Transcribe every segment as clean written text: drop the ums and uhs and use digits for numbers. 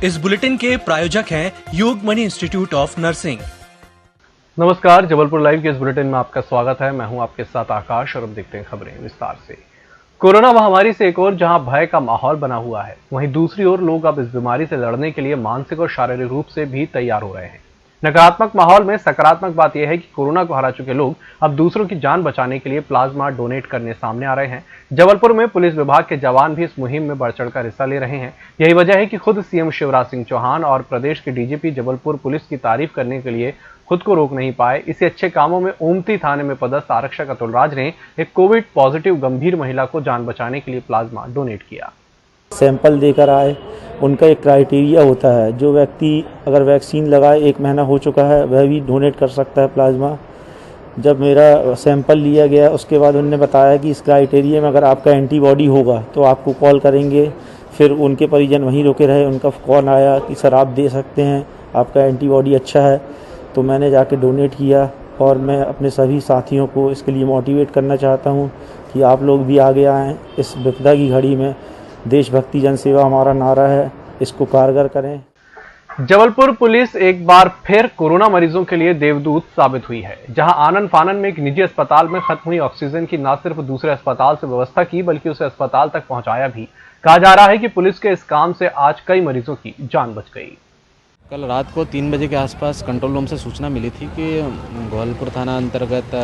इस बुलेटिन के प्रायोजक हैं योगमणि इंस्टीट्यूट ऑफ नर्सिंग। नमस्कार, जबलपुर लाइव के इस बुलेटिन में आपका स्वागत है। मैं हूं आपके साथ आकाश और अब देखते हैं खबरें विस्तार से। कोरोना महामारी से एक ओर जहां भय का माहौल बना हुआ है, वहीं दूसरी ओर लोग अब इस बीमारी से लड़ने के लिए मानसिक और शारीरिक रूप से भी तैयार हो रहे हैं। नकारात्मक माहौल में सकारात्मक बात यह है कि कोरोना को हरा चुके लोग अब दूसरों की जान बचाने के लिए प्लाज्मा डोनेट करने सामने आ रहे हैं। जबलपुर में पुलिस विभाग के जवान भी इस मुहिम में बढ़ चढ़कर हिस्सा ले रहे हैं। यही वजह है कि खुद सीएम शिवराज सिंह चौहान और प्रदेश के डीजीपी जबलपुर पुलिस की तारीफ करने के लिए खुद को रोक नहीं पाए। इसी अच्छे कामों में ओमती थाने में पदस्थ आरक्षक अतुल राज ने एक कोविड पॉजिटिव गंभीर महिला को जान बचाने के लिए प्लाज्मा डोनेट किया। सैंपल देकर आए, उनका एक क्राइटेरिया होता है, जो व्यक्ति अगर वैक्सीन लगाए 1 महीना हो चुका है वह भी डोनेट कर सकता है प्लाज्मा। जब मेरा सैंपल लिया गया उसके बाद उन्होंने बताया कि इस क्राइटेरिया में अगर आपका एंटीबॉडी होगा तो आपको कॉल करेंगे। फिर उनके परिजन वहीं रुके रहे, उनका कॉल आया कि सर आप दे सकते हैं, आपका एंटीबॉडी अच्छा है। तो मैंने जाके डोनेट किया और मैं अपने सभी साथियों को इसके लिए मोटिवेट करना चाहता हूँ कि आप लोग भी आगे आएँ। इस विपदा की घड़ी में देशभक्ति जनसेवा हमारा नारा है, इसको कारगर करें। जबलपुर पुलिस एक बार फिर कोरोना मरीजों के लिए देवदूत साबित हुई है। जहां आनन फानन में एक निजी अस्पताल में खत्म हुई ऑक्सीजन की न सिर्फ दूसरे अस्पताल से व्यवस्था की बल्कि उसे अस्पताल तक पहुंचाया भी। कहा जा रहा है कि पुलिस के इस काम से आज कई मरीजों की जान बच गई। कल रात को 3 बजे के आसपास कंट्रोल रूम से सूचना मिली थी कि ग्वालपुर थाना अंतर्गत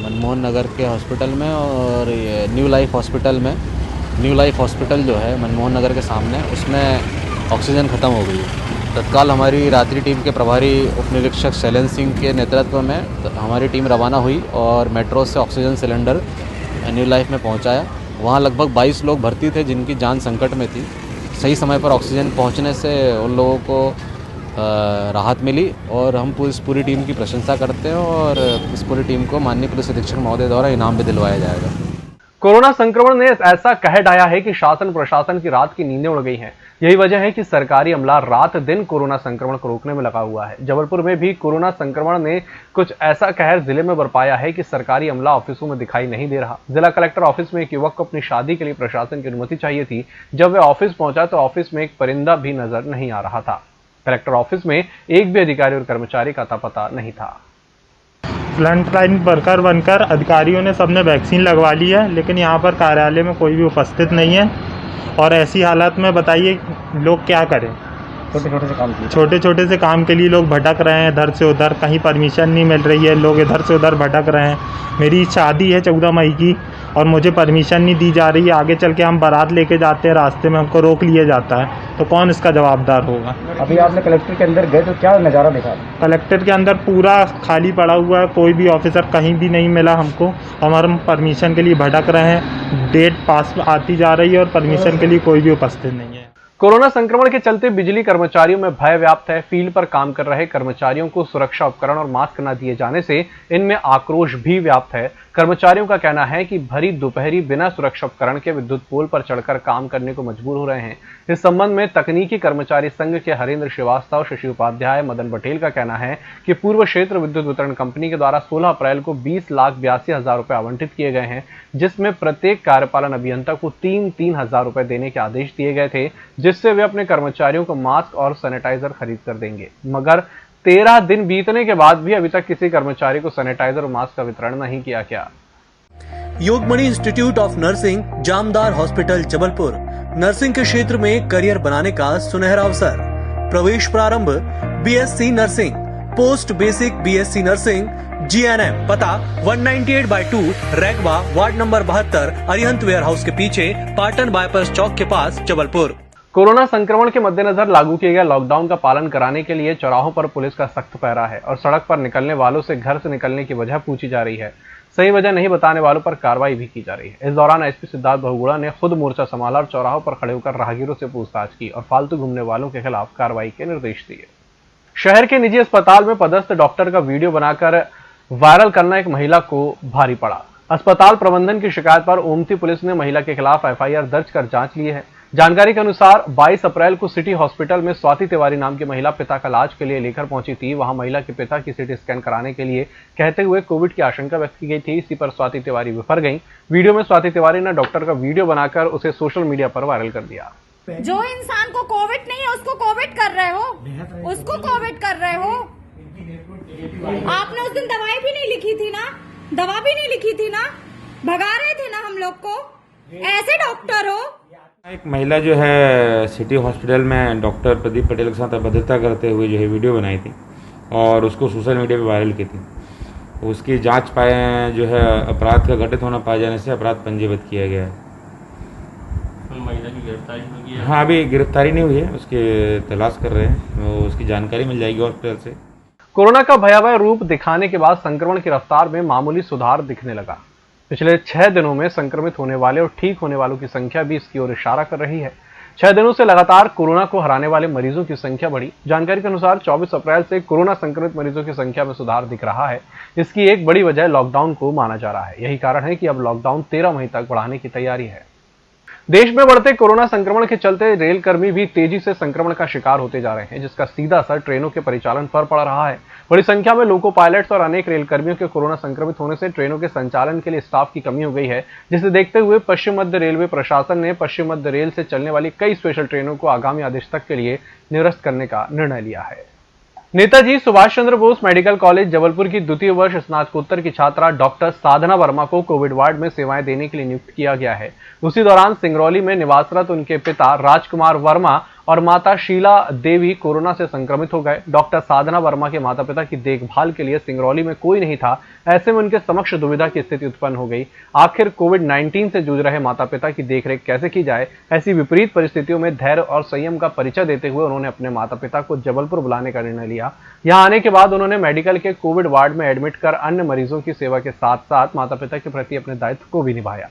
मनमोहन नगर के हॉस्पिटल में और न्यू लाइफ हॉस्पिटल जो है मनमोहन नगर के सामने, उसमें ऑक्सीजन ख़त्म हो गई है। तत्काल हमारी रात्रि टीम के प्रभारी उप निरीक्षक शैलेंद्र सिंह के नेतृत्व में हमारी टीम रवाना हुई और मेट्रो से ऑक्सीजन सिलेंडर न्यू लाइफ में पहुंचाया। वहां लगभग 22 लोग भर्ती थे जिनकी जान संकट में थी। सही समय पर ऑक्सीजन पहुंचने से उन लोगों को राहत मिली और हम पूरी टीम की प्रशंसा करते हैं और इस पूरी टीम को माननीय पुलिस अधीक्षक महोदय द्वारा इनाम भी दिलवाया जाएगा। कोरोना संक्रमण ने ऐसा कह डाया है कि शासन प्रशासन की रात की नींदें उड़ गई हैं। यही वजह है कि सरकारी अमला रात दिन कोरोना संक्रमण को रोकने में लगा हुआ है। जबलपुर में भी कोरोना संक्रमण ने कुछ ऐसा कहर जिले में बरपाया है कि सरकारी अमला ऑफिसों में दिखाई नहीं दे रहा। जिला कलेक्टर ऑफिस में एक युवक को अपनी शादी के लिए प्रशासन की अनुमति चाहिए थी। जब वह ऑफिस पहुंचा तो ऑफिस में एक परिंदा भी नजर नहीं आ रहा था। कलेक्टर ऑफिस में एक भी अधिकारी और कर्मचारी का अता पता नहीं था। फ्रंट लाइन वर्कर बनकर अधिकारियों ने सबने वैक्सीन लगवा ली है, लेकिन यहाँ पर कार्यालय में कोई भी उपस्थित नहीं है। और ऐसी हालत में बताइए लोग क्या करें। छोटे छोटे से काम के लिए लोग भटक रहे हैं इधर से उधर, कहीं परमिशन नहीं मिल रही है, लोग इधर से उधर भटक रहे हैं। मेरी शादी है 14 मई की और मुझे परमिशन नहीं दी जा रही है। आगे चल के हम बारात लेके जाते हैं, रास्ते में हमको रोक लिया जाता है, तो कौन इसका जवाबदार होगा। अभी आपने कलेक्टर के अंदर गए तो क्या नज़ारा देखा? कलेक्टर के अंदर पूरा खाली पड़ा हुआ है, कोई भी ऑफिसर कहीं भी नहीं मिला हमको। हम परमिशन के लिए भटक रहे हैं, डेट पास आती जा रही है और परमिशन के लिए कोई भी उपस्थित नहीं है। कोरोना संक्रमण के चलते बिजली कर्मचारियों में भय व्याप्त है। फील्ड पर काम कर रहे कर्मचारियों को सुरक्षा उपकरण और मास्क न दिए जाने से इनमें आक्रोश भी व्याप्त है। कर्मचारियों का कहना है कि भरी दोपहरी बिना सुरक्षा उपकरण के विद्युत पोल पर चढ़कर काम करने को मजबूर हो रहे हैं। इस संबंध में तकनीकी कर्मचारी संघ के हरेंद्र श्रीवास्तव, शशि उपाध्याय, मदन पटेल का कहना है कि पूर्व क्षेत्र विद्युत वितरण कंपनी के द्वारा 16 अप्रैल को 20,82,000 रुपए आवंटित किए गए हैं, जिसमें प्रत्येक कार्यपालन अभियंता को 3-3 हजार रुपए देने के आदेश दिए गए थे, जिससे वे अपने कर्मचारियों को मास्क और सैनिटाइजर खरीद कर देंगे। मगर 13 दिन बीतने के बाद भी अभी तक किसी कर्मचारी को सैनिटाइजर और मास्क का वितरण नहीं किया गया। Yogmani institute of nursing, Jamdar hospital, Jabalpur. Nursing के क्षेत्र में करियर बनाने का सुनहरा अवसर। प्रवेश प्रारंभ BSc nursing, post basic BSc nursing, GNM. पता 198/2 Raigwa, ward number 72, Arihant warehouse के पीछे, पाटन बाईपास चौक के पास, जबलपुर। कोरोना संक्रमण के मद्देनजर लागू किए गए लॉकडाउन का पालन कराने के लिए चौराहों पर पुलिस का सख्त पहरा है और सड़क पर निकलने वालों से घर से निकलने की वजह पूछी जा रही है। सही वजह नहीं बताने वालों पर कार्रवाई भी की जा रही है। इस दौरान एसपी सिद्धार्थ बहुगुणा ने खुद मोर्चा संभाला और चौराहों पर खड़े होकर राहगीरों से पूछताछ की और फालतू घूमने वालों के खिलाफ कार्रवाई के निर्देश दिए। शहर के निजी अस्पताल में पदस्थ डॉक्टर का वीडियो बनाकर वायरल करना एक महिला को भारी पड़ा। अस्पताल प्रबंधन की शिकायत पर ओमती पुलिस ने महिला के खिलाफ एफआईआर दर्ज कर जांच ली है। जानकारी के अनुसार 22 अप्रैल को सिटी हॉस्पिटल में स्वाति तिवारी नाम की महिला पिता का इलाज के लिए लेकर पहुंची थी। वहां महिला के पिता की सीटी स्कैन कराने के लिए कहते हुए कोविड की आशंका व्यक्त की गई थी। इसी पर स्वाति तिवारी विफर गई। वीडियो में स्वाति तिवारी ने डॉक्टर का वीडियो बनाकर उसे सोशल मीडिया पर वायरल कर दिया। जो इंसान को कोविड नहीं है उसको उसको कोविड कर रहे हो। आपने उस दिन दवाई भी नहीं लिखी थी ना, दवा भी नहीं लिखी थी ना, भगा रहे थे ना हम लोग को। ऐसे डॉक्टर हो। एक महिला जो है सिटी हॉस्पिटल में डॉक्टर प्रदीप पटेल के साथ अभद्रता करते हुए जो है वीडियो बनाई थी और उसको सोशल मीडिया पे वायरल की थी। उसकी जांच पाए जो है अपराध का घटित होना पाए जाने से अपराध पंजीबद्ध किया गया है। महिला की गिरफ्तारी हुई है? हाँ, अभी गिरफ्तारी नहीं हुई है, उसकी तलाश कर रहे हैं, वो उसकी जानकारी मिल जाएगी हॉस्पिटल से। कोरोना का भयावह रूप दिखाने के बाद संक्रमण की रफ्तार में मामूली सुधार दिखने लगा। पिछले 6 दिनों में संक्रमित होने वाले और ठीक होने वालों की संख्या भी इसकी ओर इशारा कर रही है। 6 दिनों से लगातार कोरोना को हराने वाले मरीजों की संख्या बढ़ी। जानकारी के अनुसार 24 अप्रैल से कोरोना संक्रमित मरीजों की संख्या में सुधार दिख रहा है। इसकी एक बड़ी वजह लॉकडाउन को माना जा रहा है। यही कारण है कि अब लॉकडाउन 13 मई तक बढ़ाने की तैयारी है। देश में बढ़ते कोरोना संक्रमण के चलते रेलकर्मी भी तेजी से संक्रमण का शिकार होते जा रहे हैं, जिसका सीधा असर ट्रेनों के परिचालन पर पड़ रहा है। बड़ी संख्या में लोको पायलट्स और अनेक रेलकर्मियों के कोरोना संक्रमित होने से ट्रेनों के संचालन के लिए स्टाफ की कमी हो गई है, जिसे देखते हुए पश्चिम मध्य रेलवे प्रशासन ने पश्चिम मध्य रेल से चलने वाली कई स्पेशल ट्रेनों को आगामी आदेश तक के लिए निरस्त करने का निर्णय लिया है। नेताजी सुभाष चंद्र बोस मेडिकल कॉलेज जबलपुर की द्वितीय वर्ष स्नातकोत्तर की छात्रा डॉक्टर साधना वर्मा को कोविड वार्ड में सेवाएं देने के लिए नियुक्त किया गया है। उसी दौरान सिंगरौली में निवासरत उनके पिता राजकुमार वर्मा और माता शीला देवी कोरोना से संक्रमित हो गए। डॉक्टर साधना वर्मा के माता पिता की देखभाल के लिए सिंगरौली में कोई नहीं था। ऐसे में उनके समक्ष दुविधा की स्थिति उत्पन्न हो गई। आखिर कोविड-19 से जूझ रहे माता पिता की देखरेख कैसे की जाए, ऐसी विपरीत परिस्थितियों में धैर्य और संयम का परिचय देते हुए उन्होंने अपने माता पिता को जबलपुर बुलाने का निर्णय लिया। यहाँ आने के बाद उन्होंने मेडिकल के कोविड वार्ड में एडमिट कर अन्य मरीजों की सेवा के साथ साथ माता पिता के प्रति अपने दायित्व को भी निभाया।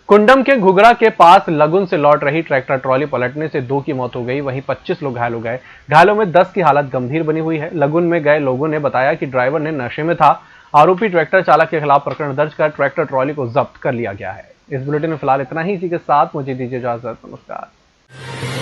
कुंडम के घुघरा के पास लगुन से लौट रही ट्रैक्टर ट्रॉली पलटने से 2 की मौत हो गई, वहीं 25 लोग घायल हो गए। घायलों में 10 की हालत गंभीर बनी हुई है। लगुन में गए लोगों ने बताया कि ड्राइवर ने नशे में था। आरोपी ट्रैक्टर चालक के खिलाफ प्रकरण दर्ज कर ट्रैक्टर ट्रॉली को जब्त कर लिया गया है। इस बुलेटिन में फिलहाल इतना ही। इसी के साथ मुझे दीजिए इजाजत। नमस्कार।